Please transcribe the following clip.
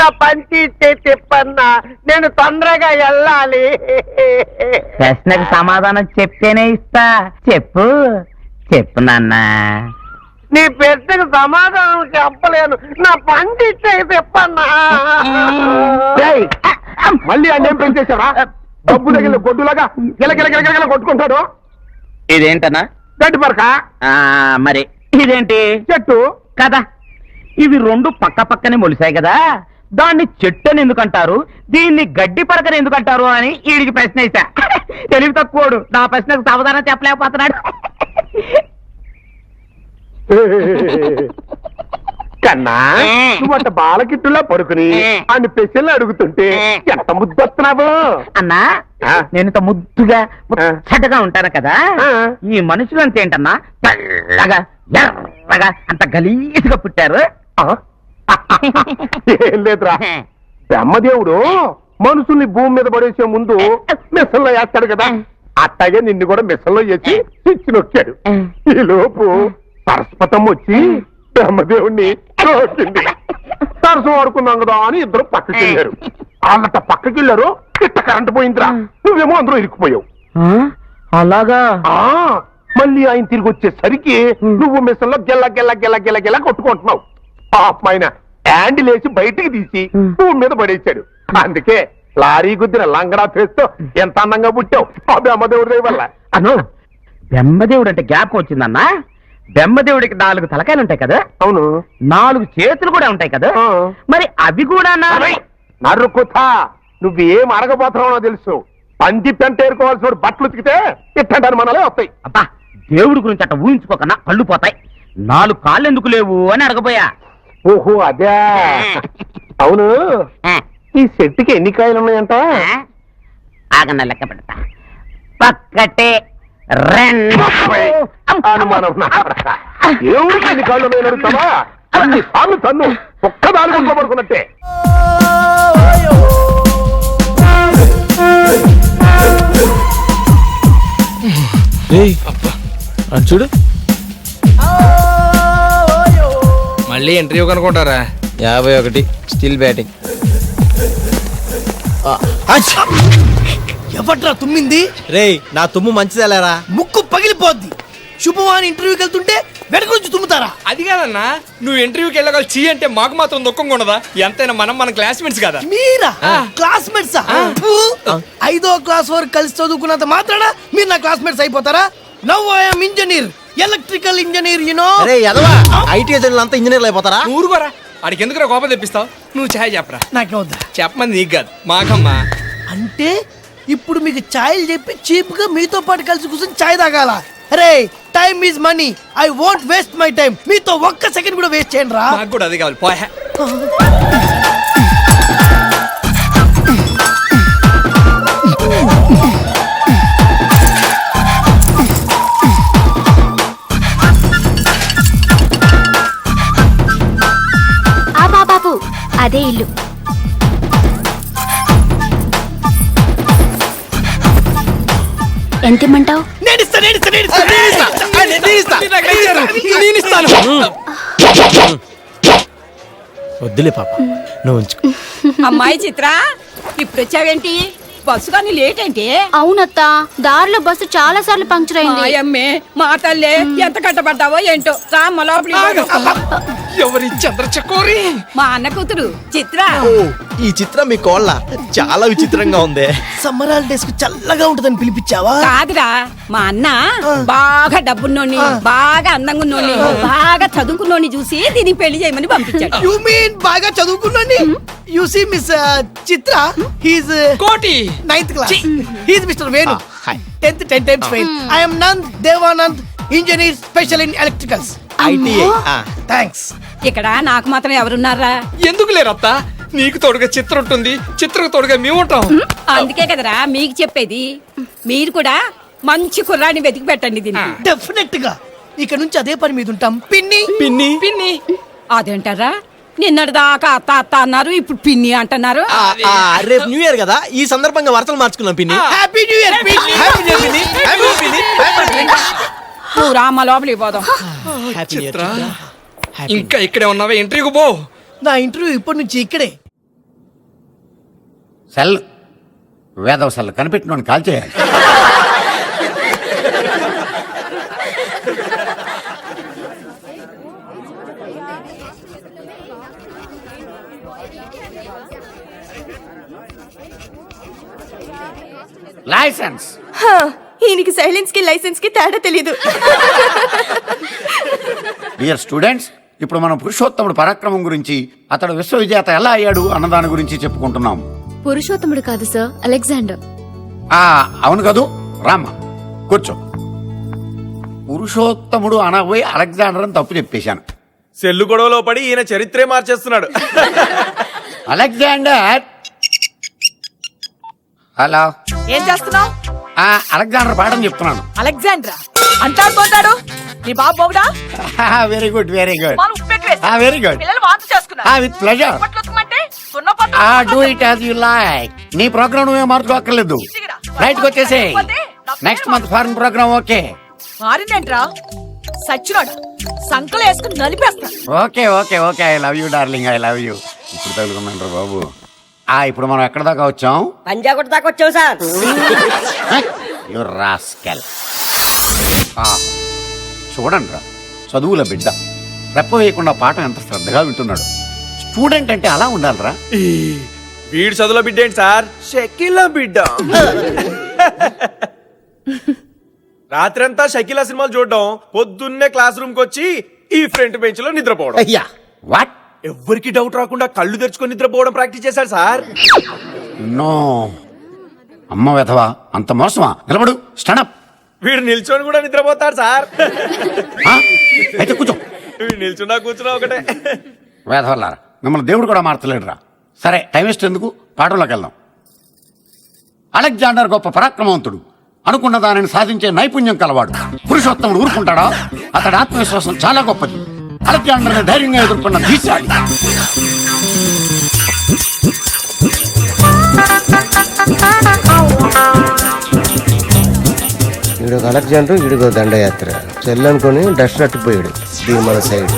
నా పంచి తిప్పన్నా, నేను తొందరగా వెళ్ళాలి. ప్రశ్నకు సమాధానం చెప్తేనే ఇస్తా. చెప్పు చెప్పు నాన్న. నీ ప్రశ్నకు సమాధానం చెప్పలేను, నా పంచి తిప్పన్నా. మళ్ళీ అన్నేం పెంచేసావా? డబ్బు దగ్గర గొడ్డులాగా గిలగిల కొట్టుకుంటాడు. ఇదేంటన్నా? గడ్డి పరక. మరి ఇదేంటి? చెట్టు కదా. ఇవి రెండు పక్క పక్కనే మొలిసాయి కదా, దాన్ని చెట్టు అని ఎందుకంటారు, దీన్ని గడ్డి పరకని ఎందుకంటారు అని వీడికి ప్రశ్న వేసా. తెలివి తక్కువడు, నా ప్రశ్నకు సమాధానం చెప్పలేకపోతున్నాడు. కన్నా నువ్వంట బాలకిట్టులా పడుకుని అన్ని ప్రశ్నలు అడుగుతుంటే ఎంత ముద్దొస్తున్నావు అన్నా. నేను ఇంత ముద్దుగా ముచ్చటగా ఉంటాను కదా, ఈ మనుషులు అంతేంటన్నా తెల్లగా ఎర్రగా అంత గలీజ్గా పుట్టారు. ఏం లేదురా, బ్రహ్మదేవుడు మనుషుల్ని భూమి మీద పడేసే ముందు మిషన్లో వేస్తాడు కదా, అట్టాగే నిన్ను కూడా మిషన్లో వేసి స్విచ్ నొక్కాడు. ఈ లోపు సరస్వతం వచ్చి బ్రహ్మదేవుణ్ణి తోసింది. సరసం ఆడుకున్నాం కదా అని ఇద్దరు పక్కకి వెళ్ళారు. వాళ్ళట పక్కకి వెళ్ళారు, ఇట్ట కరెంట్ పోయిందిరా, నువ్వేమో అందరూ ఇరుక్కుపోయావు. అలాగా? మళ్ళీ ఆయన తిరిగి వచ్చేసరికి నువ్వు మిషన్లో గెల్ల గెల్ల గెల్ల గెల్ల గెల్ల కొట్టుకుంటున్నావు. ఆయన హ్యాండిల్ వేసి బయటికి తీసి భూమి మీద పడేశాడు. అందుకే లారీ గుద్దిన లంగడా ఫేస్తో ఎంత అందంగా పుట్టావు ఆ బ్రహ్మదేవుడి దయ వల్ల. అను, బ్రహ్మదేవుడు అంటే జ్ఞాపకం వచ్చిందన్నా. బ్రహ్మదేవుడికి 4 తలకాయలు ఉంటాయి కదా. అవును. 4 చేతులు కూడా ఉంటాయి కదా, మరి అవి కూడా నరుకుతా. నువ్వు ఏం అడగబోతున్నావో తెలుసు. పంది పెంట ఏరుకోవాల్సిన బట్టలు ఉతికితే ఇట్టంటారు మనలే వస్తాయి. అబ్బా, దేవుడి గురించి అట్ట ఊహించుకోకన్నా కళ్ళు పోతాయి. 4 కాళ్ళు ఎందుకు లేవు అని అడగబోయా. ఓహో అదే. అవును, ఈ చెట్టుకి ఎన్ని కాయలు ఉన్నాయంట? ఆగన్న లెక్క పెడతా. ఒక్కటే, 2. అనుమానం. దేవుడికి ఎన్ని కాళ్ళు ఉన్నాయని అడుగుతావా? అన్ని సార్లు తన్ను ఒక్కదాని గుంట్లో పడుకున్నట్టే. చూడు, మళ్ళీ ఇంటర్వ్యూ కనుకుంటారా? 51 స్టిల్ బ్యాటింగ్. ఎవట్రా తుమ్మింది? రేయ్, నా తుమ్ము మంచిదేలేరా, ముక్కు పగిలిపోద్ది. శుభవాని ఇంటర్వ్యూకి వెళ్తుంటే వెనక నుంచి తుమ్ముతారా? అది కాదన్నా, నువ్వు ఇంటర్వ్యూకి వెళ్ళగల చీ అంటే మాకు మాత్రం దుఃఖంగా ఉండదా? ఎంతైనా మన క్లాస్మేట్స్ కదా. మీరా క్లాస్మేట్స్? 5వ క్లాస్ వరకు కలిసి చదువుకున్నంత మాత్రాన మీరు నా క్లాస్మేట్స్ అయిపోతారా? Now I am engineer, electrical engineer. You know. రే యదవా, ఐటీ ఏజెంట్లు అంతా ఇంజనీర్లు అయిపోతారా? ఊరుకోరా, ఆడికి ఎందుకు కోపం తెప్పిస్తావు? నువ్వు ఛాయ్ చెప్పరా. నాకే వద్దా? చెప్పమంది నీకు కాదు, మాకమ్మా. అంటే ఇప్పుడు మీకు ఛాయలు చెప్పి చీప్ గా మీతో పాటు కలిసి కూర్చొని ఛాయ్ తాగాల? అరే, time is money, I won't waste my time. మీతో ఒక్క సెకండ్ కూడా వేస్ట్ చేయండి రా. నాకు కూడా అది కావాలి, పోయా. బాబు, అదే ఇల్లు. ఎంత ఇమ్మంటావు? వద్దులే పాప, నువ్వు ఉంచుకో. అమ్మాయి చిత్ర, ఇప్పుడు వచ్చావేంటి? బస్సు కానీ లేట్ ఏంటి? అవునత్తా, దారిలో బస్సు చాలా సార్లు పంక్చర్ అయింది. అమ్మే, మా తల్లే, ఎంత కట్టబడ్డావో ఏంటో. రామ్మ లోపలి. ఎవరి చంద్రచకోరి? మా అన్న కూతురు చిత్ర. ఈ చిత్రం మీ కోళ్ళ చాలా విచిత్రంగా ఉంది. సమ్మర్ హాలిడేస్ కు చల్లగా ఉంటదని పిలిపించావా? కాదురా, మా అన్న బాగా డబ్బున్నోని, బాగా అందంగా ఉన్నోని, బాగా చదువుకున్నోని చూసి దీన్ని పెళ్లి చేయమని పంపించాడు. యు మీన్ బాగా చదువుకున్నోని? You see miss Chitra, he's Koti 9th class. He's mister Venu, 10th 10 times fail. I am Nand Devanand, engineer special in electricals. ITI. Thanks. ఇక్కడ నాకు మాత్రం ఎవరున్నారా? ఎందుకు లేరత్తా? నీకు తోడుగా చిత్ర ఉంటుంది, చిత్రకు తోడుగా మేము ఉంటాం. అందుకే కదరా మీకు చెప్పేది. మీరు కూడా మంచి కుర్రాన్ని వెతికి పెట్టండి దీన్ని. డెఫినెట్ గా ఇక నుంచి అదే పని మీద ఉంటాం. పిన్ని పిన్ని పిన్ని అదేంటారా? నిన్నటి దాకా అత్త అత్త అన్నారు, ఇప్పుడు పిన్ని అంటున్నారు. రేపు న్యూ ఇయర్ కదా, ఈ సందర్భంగా వార్తలు మార్చుకున్నాం పిన్ని. హ్యాపీ న్యూ ఇయర్ పిన్ని. హ్యాపీ న్యూ ఇయర్ పిన్ని. హ్యాపీ న్యూ ఇయర్ పిన్ని. నువ్వు రామ్మ లోపలికి పోదాం. చిత్ర, ఇంకా ఇక్కడే ఉన్నావే? ఇంటర్వ్యూకి పో. నా ఇంటర్వ్యూ ఇప్పటి నుంచి ఇక్కడే. సెల్ వేదవ సెల్ కనిపెట్టినోని కాల్ చేయాలి. లైసెన్స్. ఈయనకి సైలెన్స్ కి లైసెన్స్ కి తేడా తెలీదు. డియర్ స్టూడెంట్స్, ఇప్పుడు మనం పురుషోత్తముడు పరాక్రమం గురించి, అతడు విశ్వవిజేత ఎలా అయ్యాడు అన్నదాని గురించి చెప్పుకుంటున్నాం. పురుషోత్తముడు కాదు సార్, అలెగ్జాండర్. అవును కదూ, రామ్మా కూర్చో. పురుషోత్తముడు అనబోయి అలెగ్జాండర్ అని తప్పు చెప్పేశాను. సెల్లు గొడవలో పడి ఈయన చరిత్రే మార్చేస్తున్నాడు. అలెగ్జాండర్. హలో, ఏం చేస్తున్నావు? అలెగ్జాండర్ పాఠం చెప్తున్నాను. అలెగ్జాండ్రా అంటాడు నీ బాబు బౌడా very good, very good, very good. With pleasure. Do it as you like. నీ ప్రోగ్రామ్ నువ్వే మార్చుకోక్కర్లేదు. రైట్ వచ్చేసే. Next month foreign program. Okay మారిందేంట్రా సచ్చినాడు సంకలు వేసుకుని నలిపేస్తా. Okay okay okay, I love you darling, I love you. ఇప్పుడు తగులుకున్నాను బాబు. ఇప్పుడు మనం ఎక్కడ దాకా వచ్చాం? పంజాగుట్ట దాకా వచ్చావు సార్. You rascal. చూడండి రా, చదువుల బిడ్డ రెప్ప వేయకుండా పాఠం ఎంత శ్రద్ధగా వింటున్నాడు. స్టూడెంట్ అంటే అలా ఉండాలిరా. వీడి చదువులో బిడ్డ ఏంటి సార్? షకీలా బిడ్డ. రాత్రంతా షకీలా సినిమాలు చూడడం, పొద్దున్నే క్లాస్ రూమ్ కి వచ్చి ఈ ఫ్రంట్ బెంచ్ లో నిద్రపోవడం. అయ్యా వాట్? ఎవ్వరికి డౌట్ రాకుండా కళ్ళు తెరుచుకొని నిద్రపోవడం ప్రాక్టీస్ చేశాడు సార్. నో అమ్మ వెధవా, అంత మోసమా? నిలబడు, స్టాండప్. వీడు నిల్చొని కూడా నిద్రపోతాడు సార్. అయితే కూర్చో. వీడు నిల్చున్నా కూర్చున్నా ఒకటే. వేధవల్లారా, మిమ్మల్ని దేవుడు కూడా మార్చలేడురా. సరే, టైం వేస్ట్ ఎందుకు, పాఠంలోకి వెళ్దాం. అలెగ్జాండర్ గొప్ప పరాక్రమవంతుడు, అనుకున్న దానిని సాధించే నైపుణ్యం కలవాడు. పురుషోత్తముడు ఊరుకుంటాడా? అతడి ఆత్మవిశ్వాసం చాలా గొప్పది. అలెగ్జాండర్ని ధైర్యంగా ఎదుర్కొన్న ధీశాలి. ఈడొక అలెగ్జాండర్, ఈడుగో దండయాత్ర. చెల్లనుకొని డస్ట్ అట్టుపోయాడు దీని మన సైడ్.